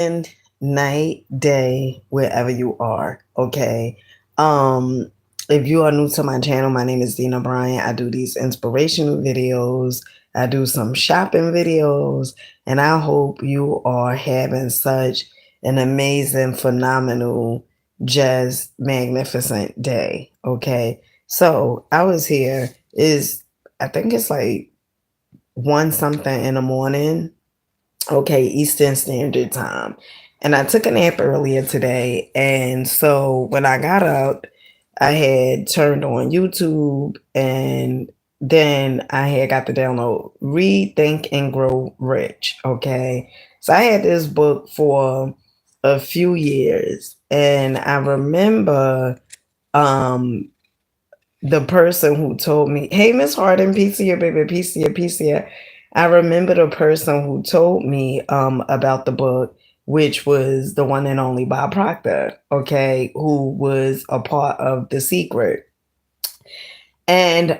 And night, day, wherever you are. Okay. Um, if you are new to my channel, my name is Dina Bryant. I do these inspirational videos. I do some shopping videos, and I hope you are having such an amazing, phenomenal, just magnificent day. Okay. So I was here is I think it's like one something in the morning. Okay, Eastern Standard Time. And I took a nap earlier today. And so when I got up, I had turned on YouTube and then I had got the download Read, Think, and Grow Rich. Okay. So I had this book for a few years. And I remember um the person who told me, "Hey, Miss Harden, peace to you, baby, peace to you, peace to you." I remember the person who told me about the book, which was the one and only Bob Proctor, okay, who was a part of The Secret. And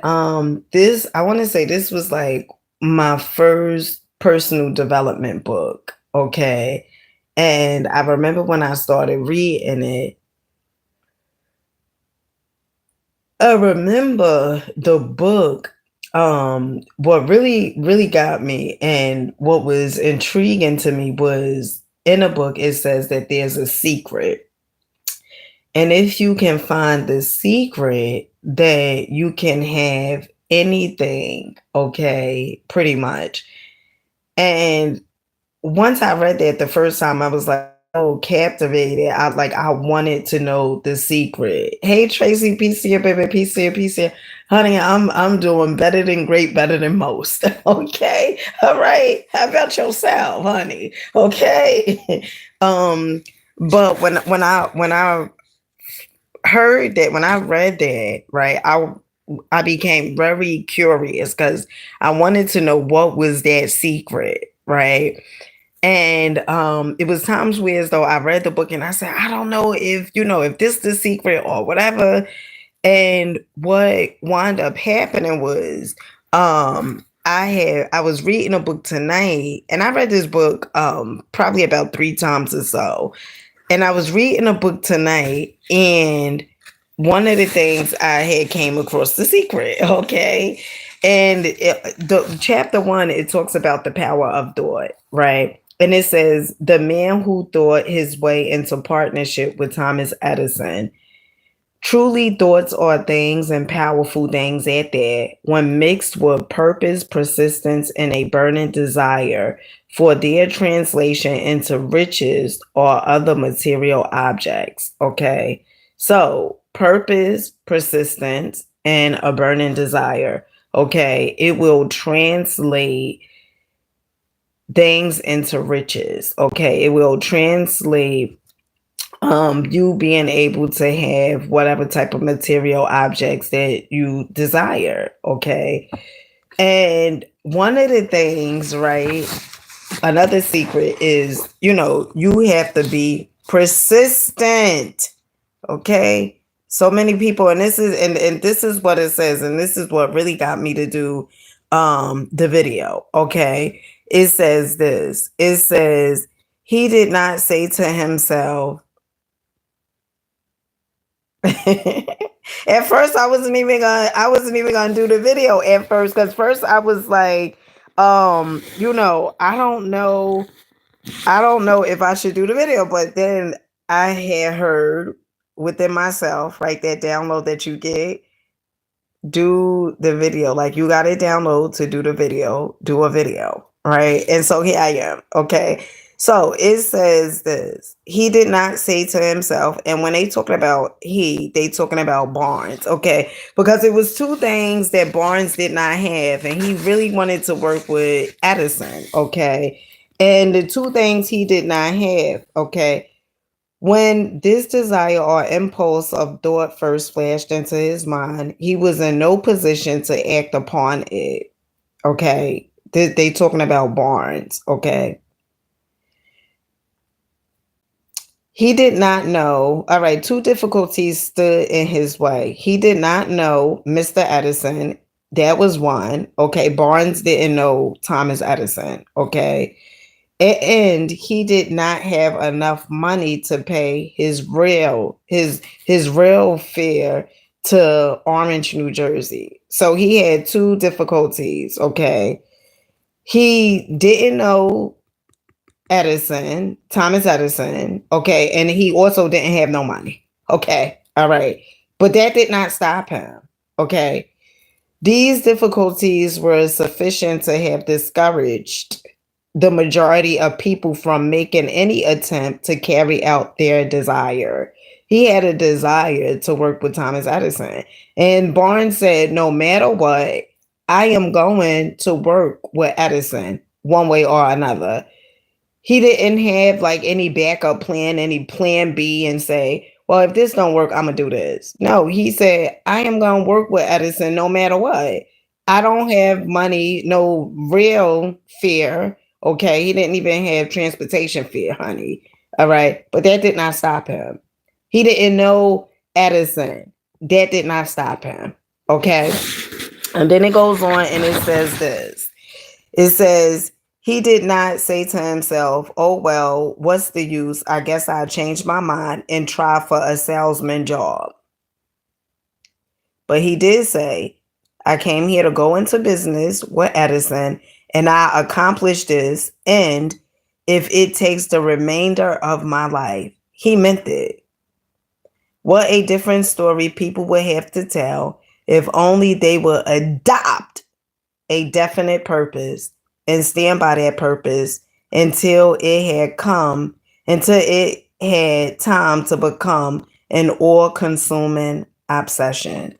this, I want to say, this was like my first personal development book, okay. And I remember when I started reading it, I remember the book. What really got me and what was intriguing to me was in a book, it says that there's a secret. And if you can find the secret, that you can have anything, okay, pretty much. And once I read that the first time, I was like, oh, captivated. I wanted to know the secret. Hey Tracy, peace here, baby, peace here, peace here. Honey, I'm doing better than great, better than most. Okay. All right. How about yourself, honey? Okay. um, but when I heard that, when I read that, right, I became very curious because I wanted to know what was that secret, right? And it was times where as though I read the book and I said, I don't know if, if this is the secret or whatever. And what wound up happening was I was reading a book tonight and I read this book probably about 3 times or so. And I was reading a book tonight and one of the things I had came across the secret, okay? And the chapter 1, it talks about the power of thought, right? And it says the man who thought his way into partnership with Thomas Edison. Truly, thoughts are things and powerful things at that, when mixed with purpose, persistence, and a burning desire for their translation into riches or other material objects. Okay. So, purpose, persistence, and a burning desire. Okay. It will translate things into riches. Okay. It will translate you being able to have whatever type of material objects that you desire. Okay. And one of the things, right, another secret is, you have to be persistent. Okay. So many people, and this is what it says, and this is what really got me to do the video. Okay. It says this. It says he did not say to himself, at first I wasn't even gonna do the video at first, because first I was like, I don't know if I should do the video, but then I had heard within myself, right, that download that you get, do the video. Like, you got to download to do the video, do a video, right? And so here I am. Okay. So it says this. He did not say to himself, and when they talking about they talking about Barnes, okay? Because it was two things that Barnes did not have, and he really wanted to work with Edison, okay? And the two things he did not have, okay? When this desire or impulse of thought first flashed into his mind, he was in no position to act upon it. Okay. They talking about Barnes. Okay. He did not know. All right. Two difficulties stood in his way. He did not know Mr. Edison. That was one. Okay. Barnes didn't know Thomas Edison. Okay. And he did not have enough money to pay his real fare to Orange, New Jersey. So he had two difficulties. Okay, he didn't know Thomas Edison. Okay, and he also didn't have no money. Okay, all right, but that did not stop him. Okay, these difficulties were sufficient to have discouraged the majority of people from making any attempt to carry out their desire. He had a desire to work with Thomas Edison. And Barnes said, no matter what, I am going to work with Edison one way or another. He didn't have like any backup plan, any plan B, and say, well, if this don't work, I'm gonna do this. No, he said, I am gonna work with Edison no matter what. I don't have money, no real fear. Okay. He didn't even have transportation fear, honey. All right. But that did not stop him. He didn't know Edison. That did not stop him. Okay. And then it goes on and it says this. It says, he did not say to himself, oh, well, what's the use? I guess I'll change my mind and try for a salesman job. But he did say, I came here to go into business with Edison and I accomplished this. And if it takes the remainder of my life, he meant it. What a different story people would have to tell if only they would adopt a definite purpose and stand by that purpose until it had time to become an all-consuming obsession.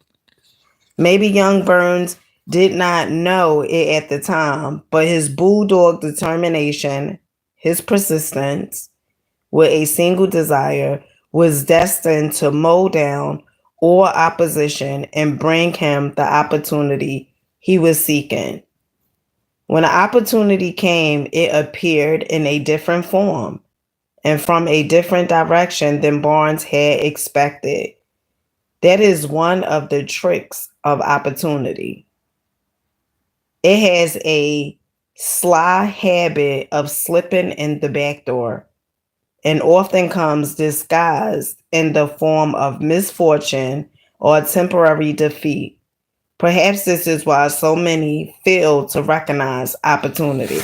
Maybe young Burns did not know it at the time, but his bulldog determination, his persistence with a single desire was destined to mow down all opposition and bring him the opportunity he was seeking. When the opportunity came, it appeared in a different form and from a different direction than Barnes had expected. That is one of the tricks of opportunity. It has a sly habit of slipping in the back door and often comes disguised in the form of misfortune or temporary defeat. Perhaps this is why so many fail to recognize opportunity.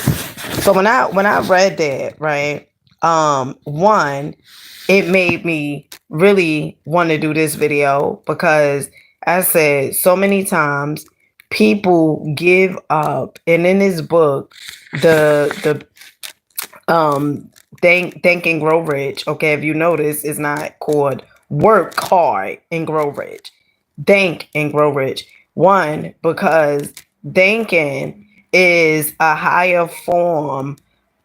So when I read that, right, one, it made me really want to do this video because I said so many times people give up, and in this book, the Think and Grow Rich. Okay, if you notice, it's not called Work Hard and Grow Rich. Think and Grow Rich. One, because thinking is a higher form,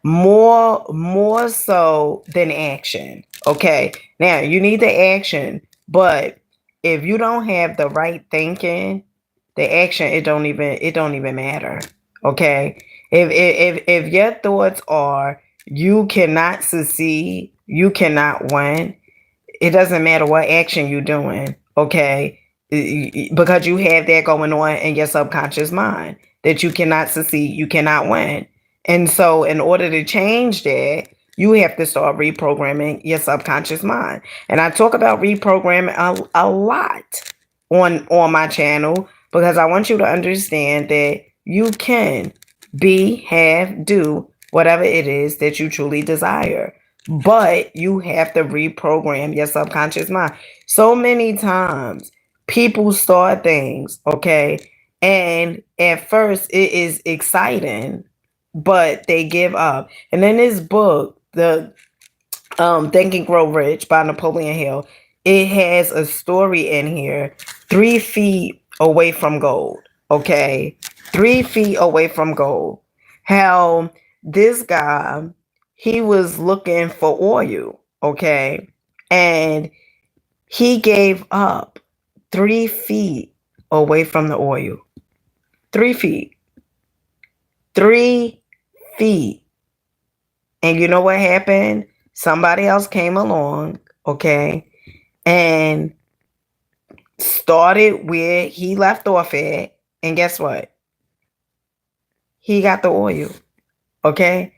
more so than action. Okay. Now you need the action, but if you don't have the right thinking, the action it don't even matter. Okay. If your thoughts are you cannot succeed, you cannot win, it doesn't matter what action you're doing, okay? Because you have that going on in your subconscious mind that you cannot succeed, you cannot win. And so, in order to change that, you have to start reprogramming your subconscious mind. And I talk about reprogramming a lot on my channel because I want you to understand that you can be, have, do whatever it is that you truly desire. But you have to reprogram your subconscious mind. So many times people start things, okay? And at first it is exciting, but they give up. And in this book, the Think and Grow Rich by Napoleon Hill, it has a story in here, 3 feet away from gold. Okay. 3 feet away from gold. How this guy, he was looking for oil. Okay. And he gave up 3 feet away from the oil. 3 feet. 3 feet. And you know what happened? Somebody else came along, okay, and started where he left off at. And guess what? He got the oil, okay?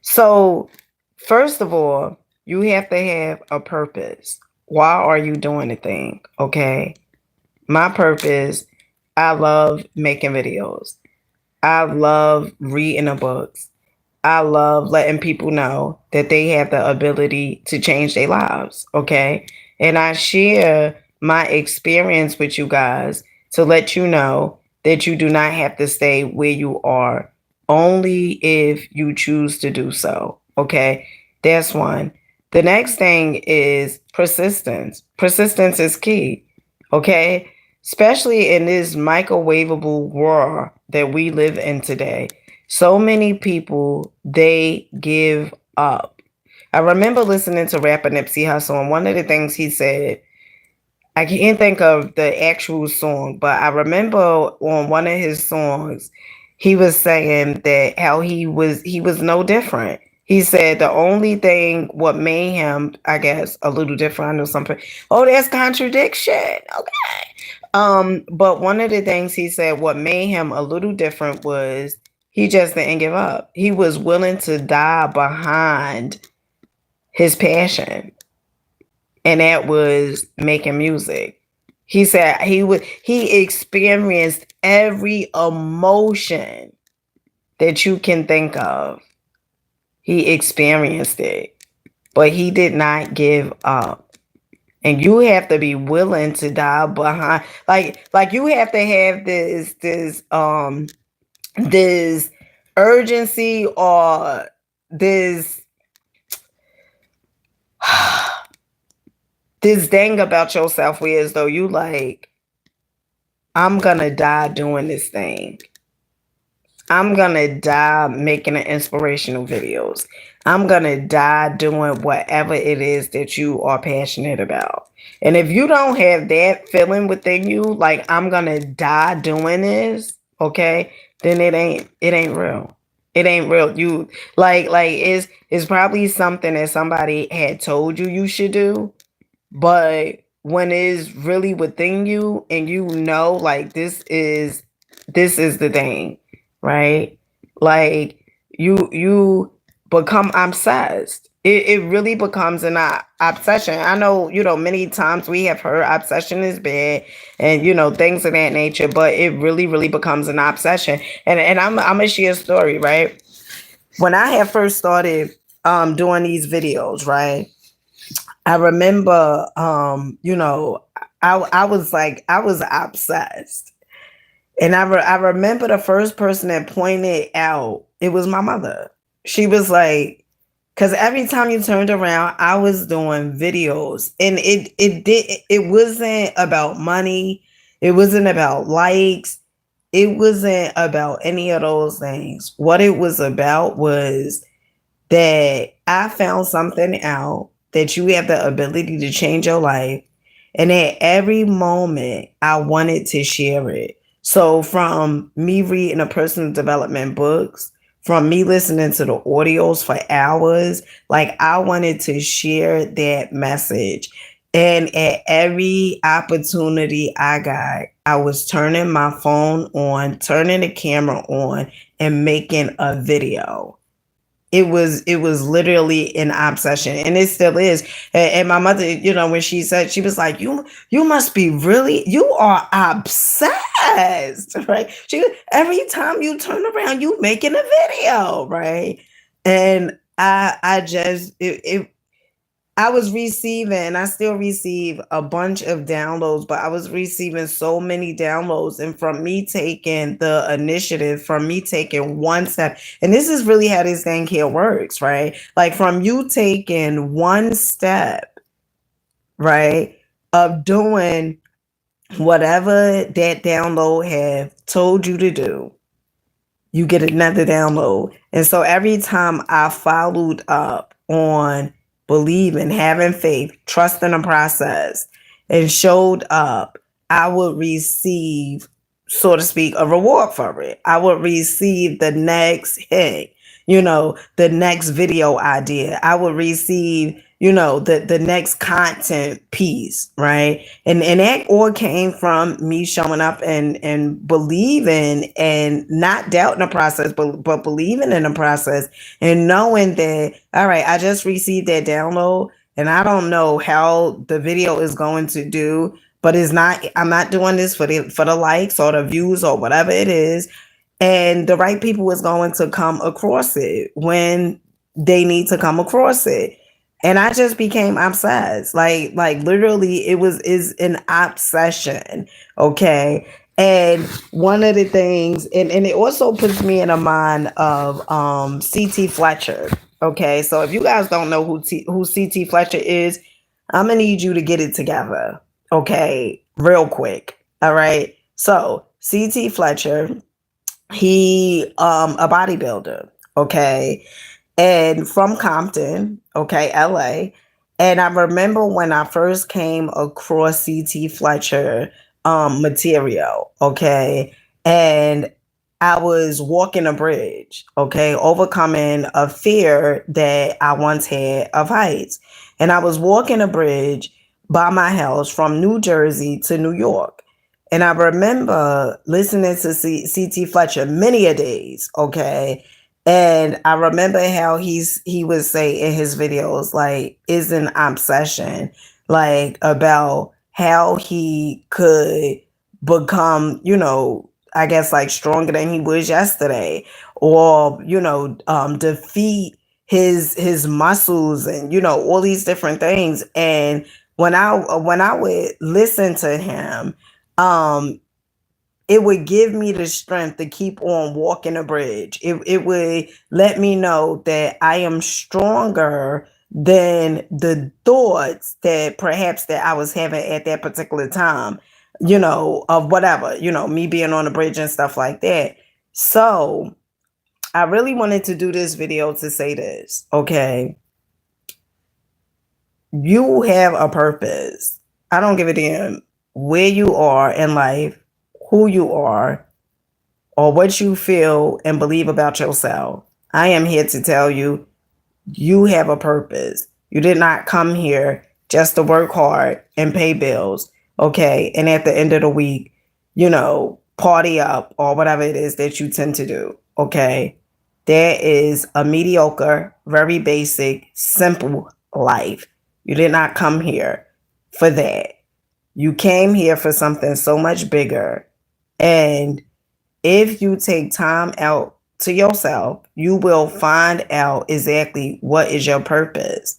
So, first of all, you have to have a purpose. Why are you doing the thing? Okay. My purpose, I love making videos. I love reading the books. I love letting people know that they have the ability to change their lives. Okay. And I share my experience with you guys to let you know that you do not have to stay where you are only if you choose to do so. Okay. That's one. The next thing is persistence. Persistence is key. Okay. Especially in this microwavable world that we live in today. So many people, they give up. I remember listening to rapper Nipsey Hussle, and one of the things he said, I can't think of the actual song, but I remember on one of his songs, he was saying that how he was no different. He said the only thing what made him, I guess, a little different or something. Oh, that's contradiction. Okay. But one of the things he said what made him a little different was he just didn't give up. He was willing to die behind his passion, and that was making music. He said he experienced every emotion that you can think of. He experienced it, but he did not give up. And you have to be willing to die behind, like you have to have this urgency or this this thing about yourself where as though you like, I'm gonna die doing this thing. I'm gonna die making the inspirational videos. I'm gonna die doing whatever it is that you are passionate about. And if you don't have that feeling within you, like I'm gonna die doing this, okay, then it ain't real. It ain't real. You like it's probably something that somebody had told you you should do, but when it's really within you and you know like this is the thing, right? Like you become obsessed. It really becomes an obsession. I know, many times we have heard obsession is bad and things of that nature, but it really, really becomes an obsession. And I'm gonna share a story, right? When I had first started doing these videos, right? I remember, I was obsessed, and I remember the first person that pointed out it was my mother. She was like, because every time you turned around, I was doing videos, and it wasn't about money, it wasn't about likes, it wasn't about any of those things. What it was about was that I found something out that you have the ability to change your life. And at every moment, I wanted to share it. So, from me reading a personal development books, from me listening to the audios for hours, like I wanted to share that message. And at every opportunity I got, I was turning my phone on, turning the camera on, and making a video. It was literally an obsession, and it still is. And my mother, when she said, she was like, you must be really, you are obsessed, right? She, every time you turn around, you making a video, right? And I just it I was receiving, I still receive a bunch of downloads, but I was receiving so many downloads. And from me taking the initiative, from me taking one step, and this is really how this thing here works, right? Like from you taking one step, right, of doing whatever that download have told you to do, you get another download. And so every time I followed up on believing, having faith, trusting the process, and showed up, I would receive, so to speak, a reward for it. I would receive the next hit. the next video idea. I would receive, the next content piece, right? And that all came from me showing up and believing and not doubting the process, but believing in the process and knowing that, all right, I just received that download and I don't know how the video is going to do, but I'm not doing this for the likes or the views or whatever it is. And the right people is going to come across it when they need to come across it. And I just became obsessed. Like literally it is an obsession. Okay. And one of the things, and it also puts me in a mind of CT Fletcher. Okay. So if you guys don't know who CT Fletcher is, I'm gonna need you to get it together. Okay, real quick. All right. So CT Fletcher, he a bodybuilder, okay, and from Compton, okay, LA. And I remember when I first came across CT Fletcher material, okay, and I was walking a bridge, okay, overcoming a fear that I once had of heights. And I was walking a bridge by my house from New Jersey to New York. And I remember listening to CT Fletcher many a days, okay? And I remember how he would say in his videos, like, is an obsession, like about how he could become, I guess like stronger than he was yesterday, or defeat his muscles and all these different things. And when I would listen to him, um it would give me the strength to keep on walking a bridge. It would let me know that I am stronger than the thoughts that perhaps that I was having at that particular time, of whatever, me being on the bridge and stuff like that. So I really wanted to do this video to say this, okay? You have a purpose. I don't give a damn where you are in life, who you are, or what you feel and believe about yourself. I am here to tell you, you have a purpose. You did not come here just to work hard and pay bills, okay? And at the end of the week, party up or whatever it is that you tend to do, okay? There is a mediocre, very basic, simple life. You did not come here for that. You came here for something so much bigger. And if you take time out to yourself, you will find out exactly what is your purpose.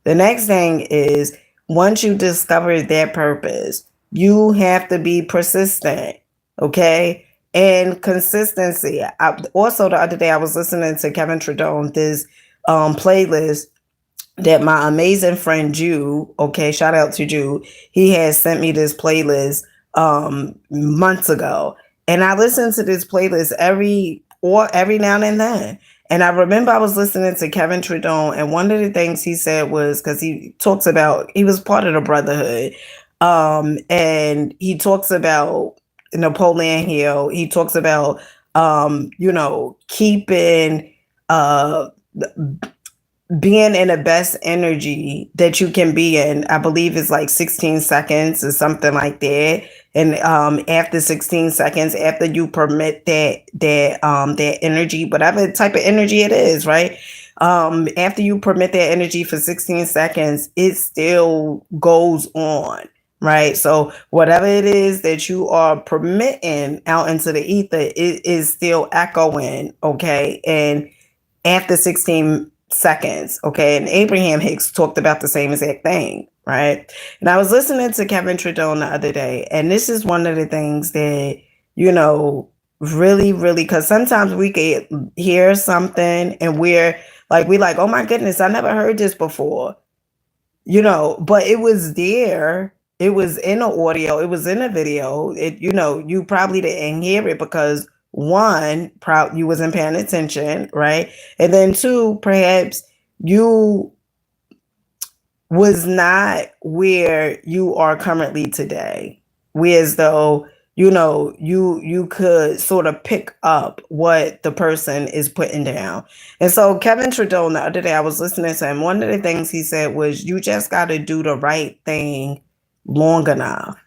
The next thing is, once you discover that purpose, you have to be persistent, okay? And consistency. Also, the other day, I was listening to Kevin Tredone, this playlist that my amazing friend Jew, okay, shout out to Jew, he has sent me this playlist months ago. And I listen to this playlist every now and then. And I remember I was listening to Kevin Tredone, and one of the things he said was, because he talks about, he was part of the Brotherhood, and he talks about Napoleon Hill. He talks about, keeping being in the best energy that you can be in. I believe it's like 16 seconds or something like that. And after 16 seconds, after you permit that energy, whatever type of energy it is, right? After you permit that energy for 16 seconds, it still goes on, right? So whatever it is that you are permitting out into the ether, it is still echoing, okay? And after 16 seconds, okay? And Abraham Hicks talked about the same exact thing, right? And I was listening to Kevin Tredone the other day, and this is one of the things that, really, really, because sometimes we can hear something and we're like, oh my goodness, I never heard this before, but it was there. It was in the audio, it was in a video. You probably didn't hear it because one, you wasn't paying attention, right? And then two, perhaps you was not where you are currently today. Whereas though you could sort of pick up what the person is putting down. And so Kevin Trudeau, the other day I was listening to him, one of the things he said was, you just got to do the right thing long enough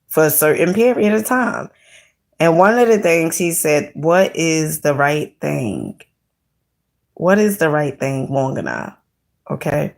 for a certain period of time. And one of the things he said, what is the right thing? What is the right thing long enough? Okay.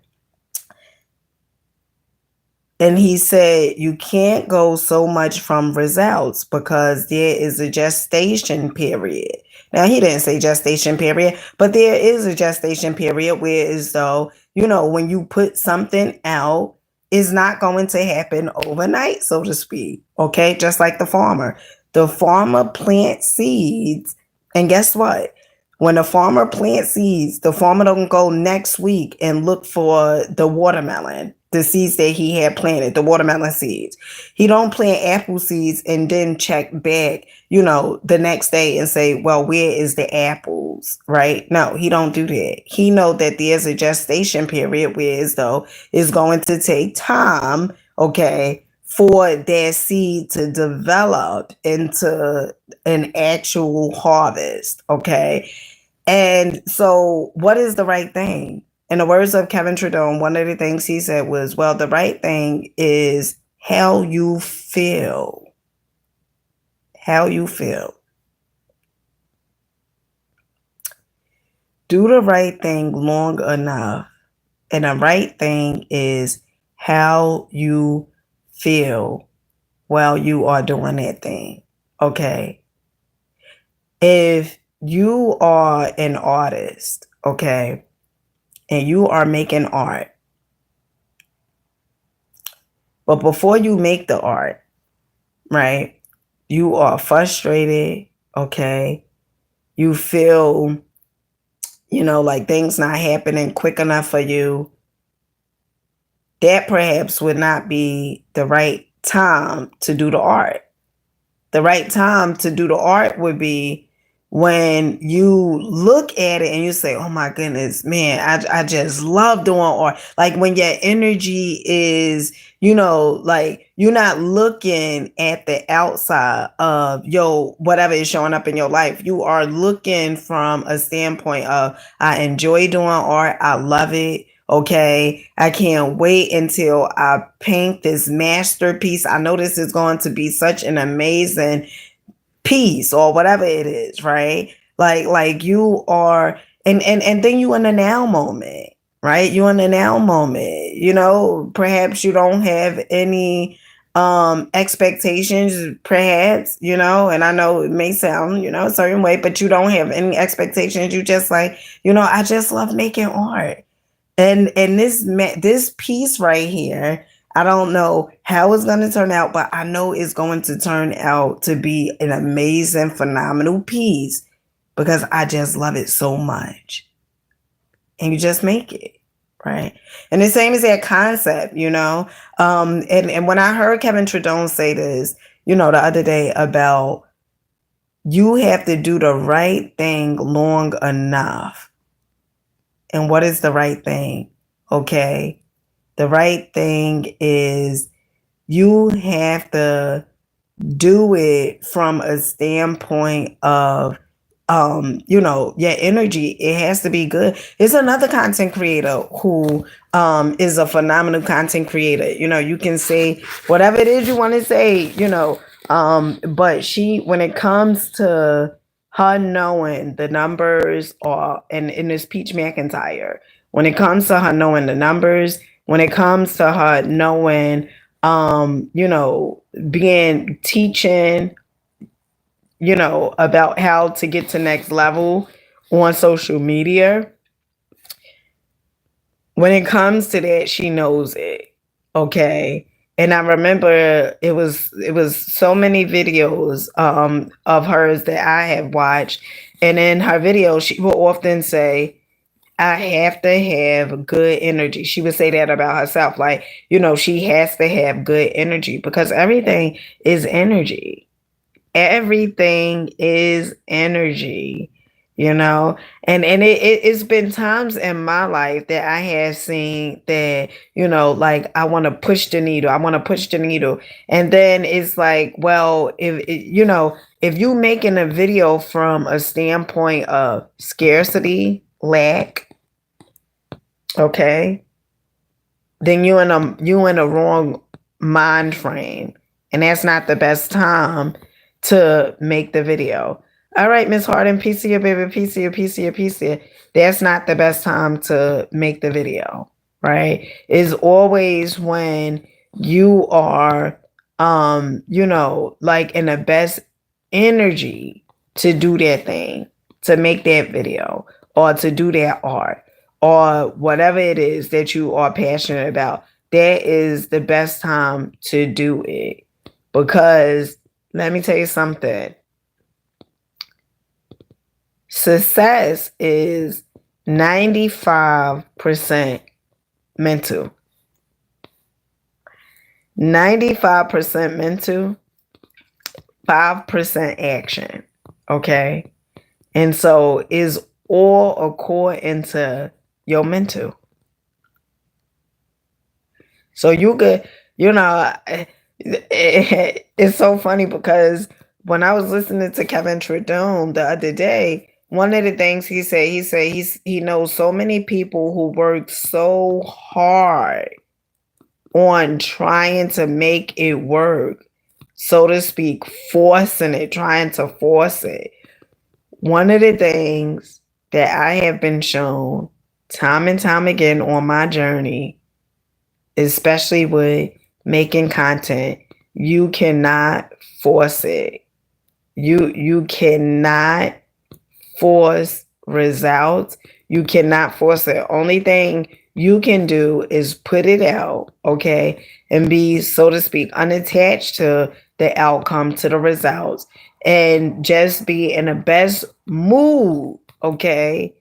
And he said, you can't go so much from results because there is a gestation period. Now, he didn't say gestation period, but there is a gestation period where, as though, when you put something out, it's not going to happen overnight, so to speak. Okay. Just like the farmer. The farmer plants seeds. And guess what? When the farmer plants seeds, the farmer don't go next week and look for the watermelon, the seeds that he had planted, the watermelon seeds. He don't plant apple seeds and then check back, the next day and say, well, where is the apples, right? No, he don't do that. He know that there's a gestation period where, as though, it's going to take time, okay, for their seed to develop into an actual harvest, okay? And so what is the right thing? In the words of Kevin Trudeau, one of the things he said was, well, the right thing is how you feel. How you feel. Do the right thing long enough. And the right thing is how you feel while you are doing that thing. Okay. If you are an artist, okay, and you are making art, but before you make the art, right, you are frustrated, okay, you feel, like things not happening quick enough for you, that perhaps would not be the right time to do the art. The right time to do the art would be when you look at it and you say, oh my goodness, man, I just love doing art. Like when your energy is, like you're not looking at the outside of whatever is showing up in your life. You are looking from a standpoint of, I enjoy doing art. I love it. Okay. I can't wait until I paint this masterpiece. I know this is going to be such an amazing piece or whatever it is, right? Like you are, and then you in the now moment, right? You in the now moment, perhaps you don't have any expectations, perhaps, and I know it may sound, a certain way, but you don't have any expectations. You just like, I just love making art. And this piece right here, I don't know how it's going to turn out, but I know it's going to turn out to be an amazing, phenomenal piece because I just love it so much. And you just make it, right? And the same as that concept, and when I heard Kevin Trudeau say this, the other day about you have to do the right thing long enough. And what is the right thing? Okay. The right thing is you have to do it from a standpoint of, your energy. It has to be good. There's another content creator who is a phenomenal content creator. You can say whatever it is you want to say, but when it comes to her knowing the numbers and it's Peach McIntyre, when it comes to her knowing the numbers, when it comes to her knowing, being teaching, about how to get to next level on social media. When it comes to that, she knows it. Okay. And I remember it was so many videos of hers that I have watched. And in her videos, she will often say, I have to have good energy. She would say that about herself. Like, she has to have good energy because everything is energy. Everything is energy. you know. And it's been times in my life that I have seen that, you know, like I want to push the needle, I want to push the needle, and then it's like, well, you know, if you making a video from a standpoint of scarcity, lack, okay, then you in a wrong mind frame, and that's not the best time to make the video. All right, Miss Harden, piece of your baby, piece of your, piece of your, piece of your. That's not the best time to make the video, right? Is always when you are, you know, like in the best energy to do that thing, to make that video, or to do that art, or whatever it is that you are passionate about. That is the best time to do it. Because let me tell you something. Success is 95% mental. 95% mental, 5% action. Okay. And so is all according to your mental. So you could, you know, it's so funny because when I was listening to Kevin Tredone the other day, one of the things he knows so many people who work so hard on trying to make it work, so to speak, forcing it, trying to force it. One of the things that I have been shown time and time again on my journey, especially with making content, you cannot force it. You cannot force results. You cannot force it. Only thing you can do is put it out, okay, and be, so to speak, unattached to the outcome, to the results, and just be in the best mood, okay,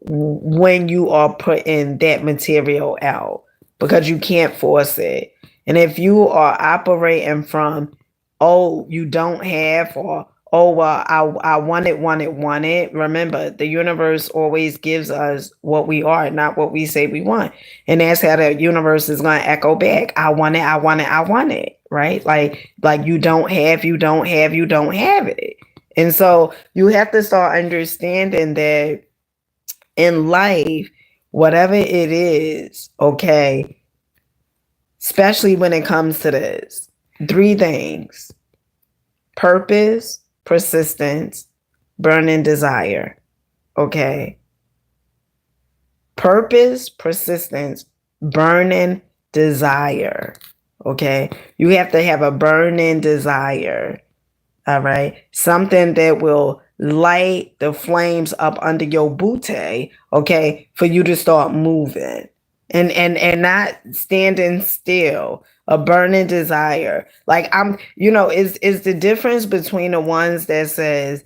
when you are putting that material out, because you can't force it. And if you are operating from, oh, you don't have, or oh, well, I want it. Remember, the universe always gives us what we are, not what we say we want. And that's how the universe is going to echo back. I want it, right? Like you don't have it. And so you have to start understanding that in life, whatever it is, okay, especially when it comes to this, three things: purpose, persistence, burning desire. Okay. Purpose, persistence, burning desire. Okay. You have to have a burning desire. All right. Something that will light the flames up under your booty. Okay. For you to start moving. And not standing still. A burning desire. Like is the difference between the ones that says,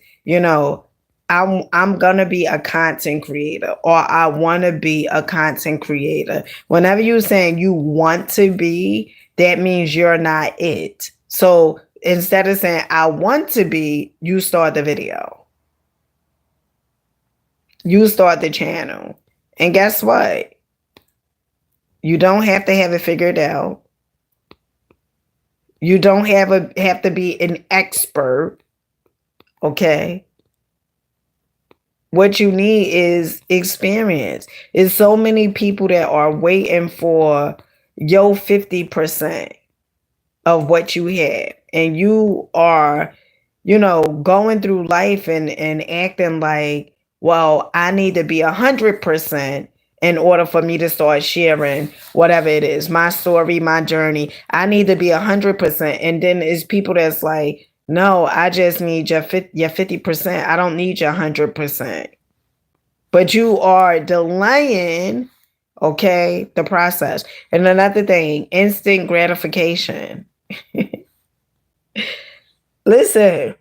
I'm gonna be a content creator, or I want to be a content creator. Whenever you're saying you want to be, that means you're not it. So instead of saying I want to be, you start the video. You start the channel. And guess what? You don't have to have it figured out. You don't have to be an expert. Okay. What you need is experience. There's so many people that are waiting for your 50% of what you have. And you are, going through life and acting like, well, I need to be 100% in order for me to start sharing whatever it is, my story, my journey. I need to be 100%. And then it's people that's like, no, I just need your 50%. I don't need your 100%. But you are delaying, okay, the process. And another thing, instant gratification. Listen.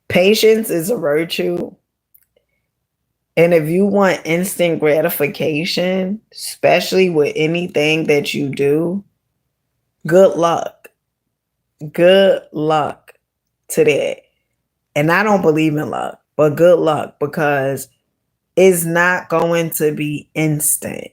Patience is a virtue. And if you want instant gratification, especially with anything that you do, Good luck. Good luck to that. And I don't believe in luck, but good luck, because it's not going to be instant.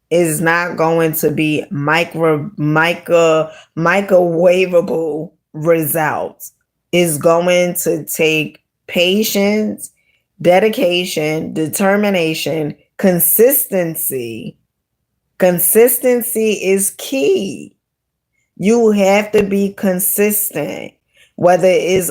It's not going to be microwavable results. It's going to take patience, dedication, determination, consistency. Consistency is key. You have to be consistent, whether it's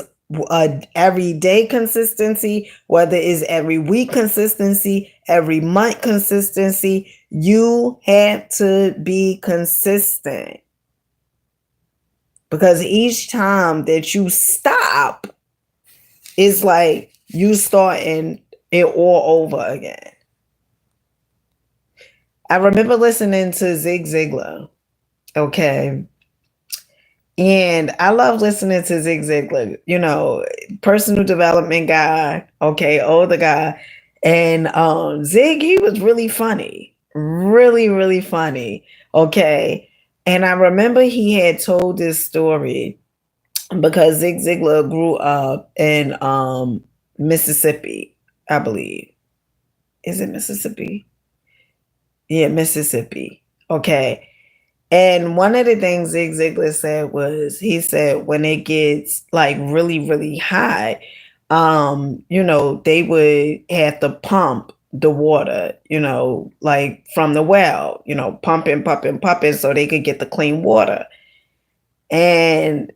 a everyday consistency, whether it's every week consistency, every month consistency. You have to be consistent, because each time that you stop, it's like you starting it all over again. I remember listening to Zig Ziglar. Okay. And I love listening to Zig Ziglar, personal development guy, okay, older guy. And Zig, he was really funny. Really, really funny. Okay. And I remember he had told this story because Zig Ziglar grew up in Mississippi, I believe. Is it Mississippi? Yeah, Mississippi. Okay. And one of the things Zig Ziglar said was, he said when it gets like really, really high, they would have to pump the water, like from the well, pumping, pumping, pumping so they could get the clean water. And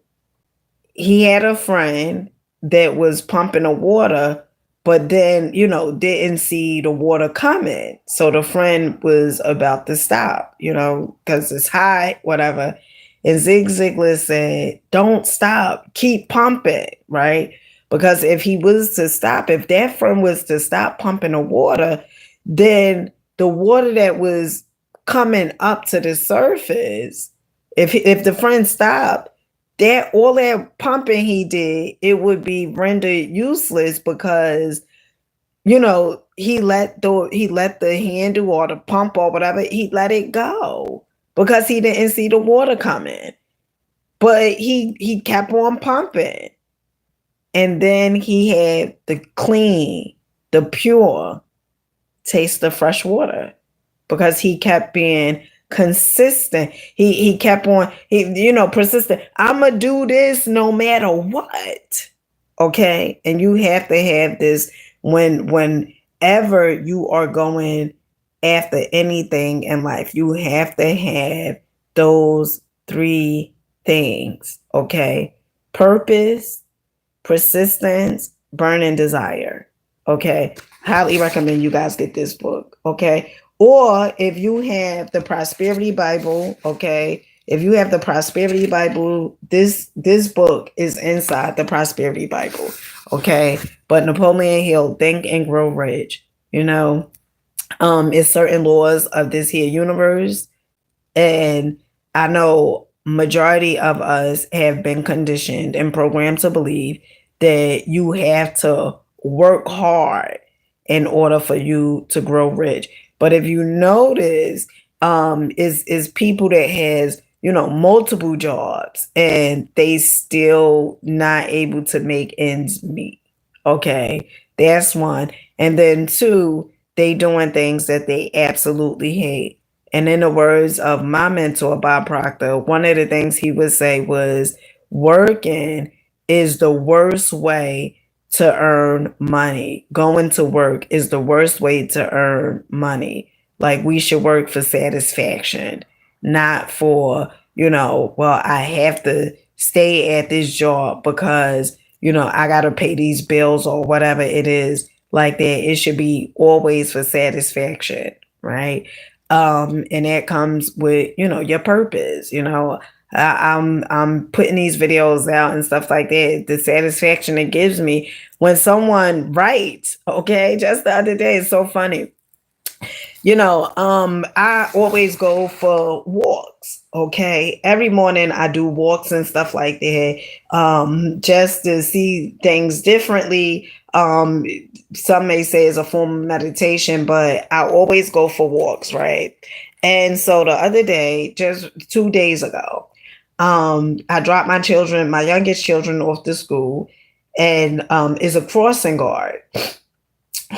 he had a friend that was pumping the water, but then, didn't see the water coming. So the friend was about to stop, because it's high, whatever. And Zig Ziglar said, don't stop, keep pumping, right? Because if he was to stop, if that friend was to stop pumping the water, then the water that was coming up to the surface, if the friend stopped, that all that pumping he did, it would be rendered useless, because he let the handle or the pump or whatever, he let it go because he didn't see the water coming. But he kept on pumping, and then he had the clean, the pure taste of fresh water, because he kept being consistent. He kept on, persistent. I'ma do this no matter what. Okay. And you have to have this whenever you are going after anything in life. You have to have those three things. Okay. Purpose, persistence, burning desire. Okay. Highly recommend you guys get this book. Okay. Or if you have the Prosperity Bible, okay, if you have the Prosperity Bible, this book is inside the Prosperity Bible, okay? But Napoleon Hill, Think and Grow Rich, it's certain laws of this here universe. And I know majority of us have been conditioned and programmed to believe that you have to work hard in order for you to grow rich. But if you notice, is people that has multiple jobs and they still not able to make ends meet. Okay, that's one. And then two, they doing things that they absolutely hate. And in the words of my mentor, Bob Proctor, one of the things he would say was, working is the worst way to earn money. Going to work is the worst way to earn money. Like, we should work for satisfaction, not for, well, I have to stay at this job because, I got to pay these bills or whatever it is like that. It should be always for satisfaction, right? And that comes with, your purpose, I'm putting these videos out and stuff like that. The satisfaction it gives me when someone writes, okay, just the other day, it's so funny. I always go for walks. Okay. Every morning I do walks and stuff like that. Just to see things differently. Some may say it's a form of meditation, but I always go for walks, right? And so the other day, just 2 days ago, I dropped my youngest children off to school, and is a crossing guard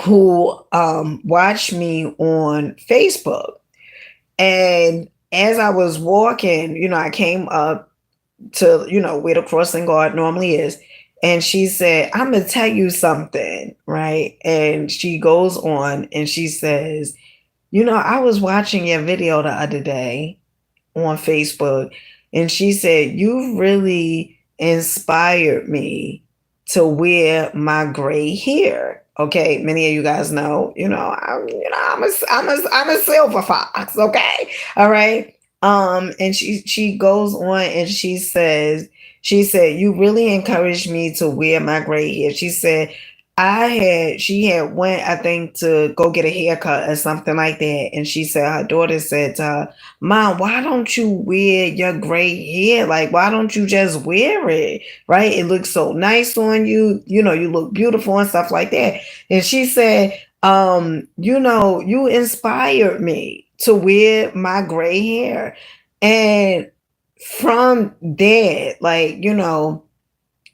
who watched me on Facebook. And as I was walking, I came up to, where the crossing guard normally is. And she said, I'm going to tell you something, right? And she goes on and she says, I was watching your video the other day on Facebook, and she said, you really inspired me to wear my gray hair. Okay, many of you guys know, I'm a silver fox. Okay, all right. And she goes on and she said, you really encouraged me to wear my gray hair. She said, she had went, I think, to go get a haircut or something like that. And she said, her daughter said to her, Mom, why don't you wear your gray hair? Like, why don't you just wear it? Right? It looks so nice on you. You look beautiful and stuff like that. And she said, you inspired me to wear my gray hair. And from that, like,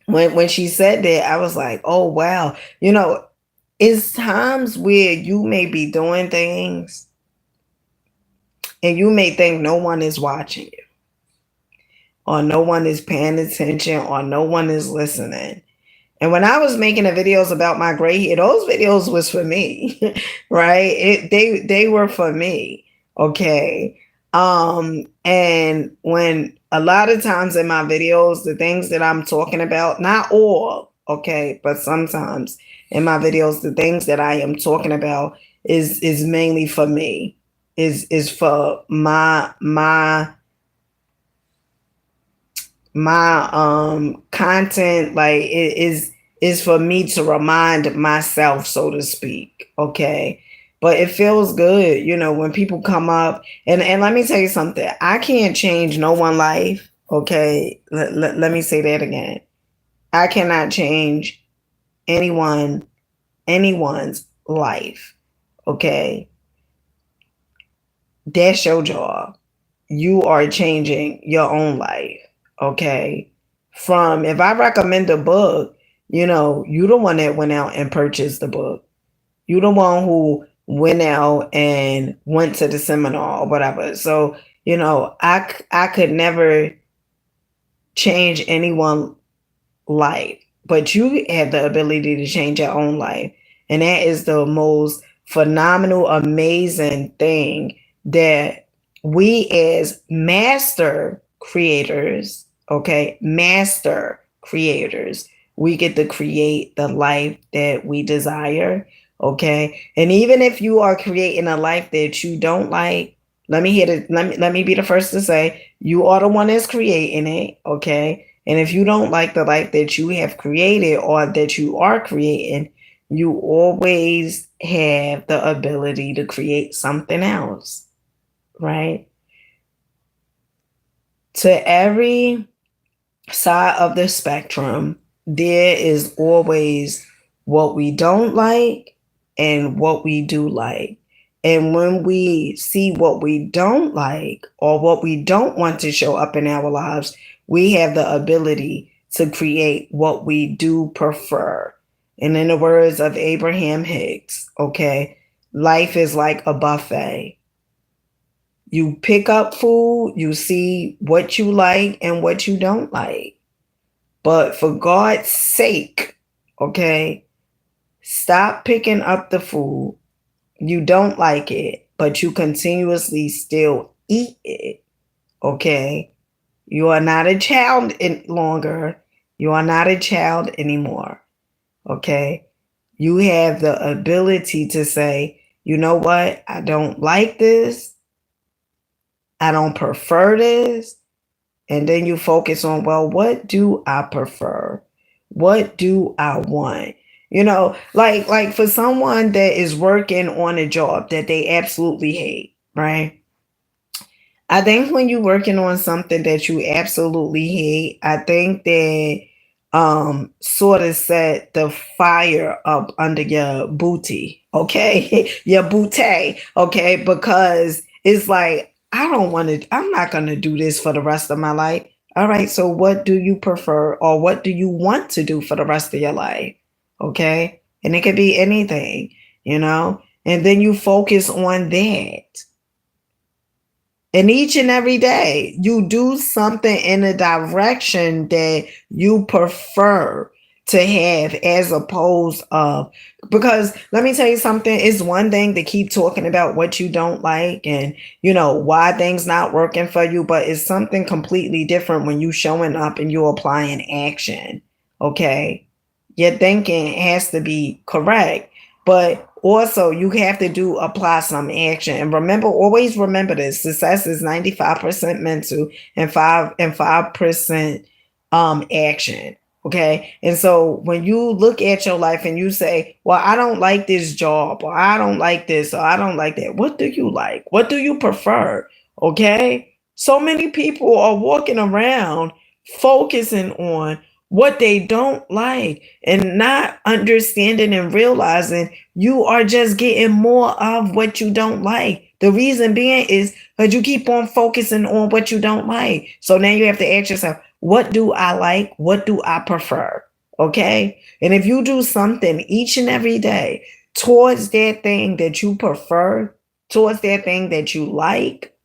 when she said that, I was like, oh wow, it's times where you may be doing things and you may think no one is watching you, or no one is paying attention, or no one is listening. And when I was making the videos about my gray hair, those videos was for me, right? They were for me, okay. And when a lot of times in my videos, the things that I'm talking about, not all, okay, but sometimes in my videos, the things that I am talking about is mainly for me, is for my content, like it is for me to remind myself, so to speak, okay. But it feels good, when people come up, and let me tell you something, I can't change no one life, okay. Let me say that again. I cannot change anyone's life, okay. That's your job. You are changing your own life, okay. From, if I recommend a book, you the one that went out and purchased the book. You the one who went out and went to the seminar or whatever. So, I could never change anyone's life, but you have the ability to change your own life. And that is the most phenomenal, amazing thing, that we as master creators, okay, master creators, we get to create the life that we desire, okay. And even if you are creating a life that you don't like, let me be the first to say, you are the one that's creating it, okay. And if you don't like the life that you have created or that you are creating, you always have the ability to create something else, right? To every side of the spectrum, there is always what we don't like and what we do like. And when we see what we don't like or what we don't want to show up in our lives, we have the ability to create what we do prefer. And in the words of Abraham Hicks, okay, life is like a buffet. You pick up food, you see what you like and what you don't like. But for God's sake, okay, stop picking up the food. You don't like it, but you continuously still eat it, okay? You are not a child longer. You are not a child anymore, okay? You have the ability to say, you know what? I don't like this. I don't prefer this. And then you focus on, well, what do I prefer? What do I want? Like for someone that is working on a job that they absolutely hate, right? I think when you're working on something that you absolutely hate, I think that sort of set the fire up under your booty, okay? Your booty, okay? Because It's like, I'm not going to do this for the rest of my life. All right. So what do you prefer or what do you want to do for the rest of your life? Okay. And it could be anything, and then you focus on that. And each and every day, you do something in a direction that you prefer to have as opposed of, because let me tell you something, it's one thing to keep talking about what you don't like and why things not working for you, but it's something completely different when you showing up and you applying action. Okay, your thinking has to be correct, but also you have to apply some action. And always remember this: success is 95% mental and 5% action. Okay. And so when you look at your life and you say, well, I don't like this job, or I don't like this, or I don't like that, what do you like? What do you prefer? Okay. So many people are walking around focusing on what they don't like and not understanding and realizing you are just getting more of what you don't like. The reason being is because you keep on focusing on what you don't like. So now you have to ask yourself, what do I like? What do I prefer? Okay. And if you do something each and every day towards that thing that you prefer, towards that thing that you like,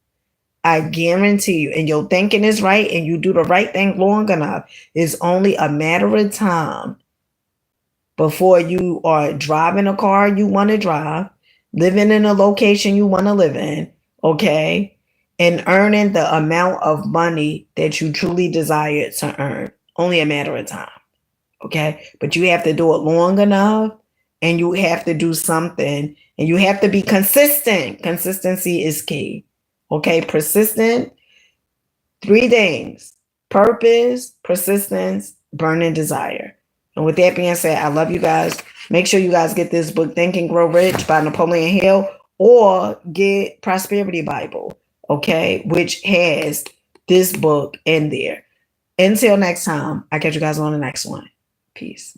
I guarantee you, and your thinking is right and you do the right thing long enough, it's only a matter of time before you are driving a car you want to drive, living in a location you want to live in, okay, and earning the amount of money that you truly desire to earn. Only a matter of time, okay? But you have to do it long enough and you have to do something and you have to be consistent. Consistency is key, okay? Persistent. 3 things: purpose, persistence, burning desire. And with that being said, I love you guys. Make sure you guys get this book, Think and Grow Rich by Napoleon Hill, or get Prosperity Bible, okay, which has this book in there. Until next time, I'll catch you guys on the next one. Peace.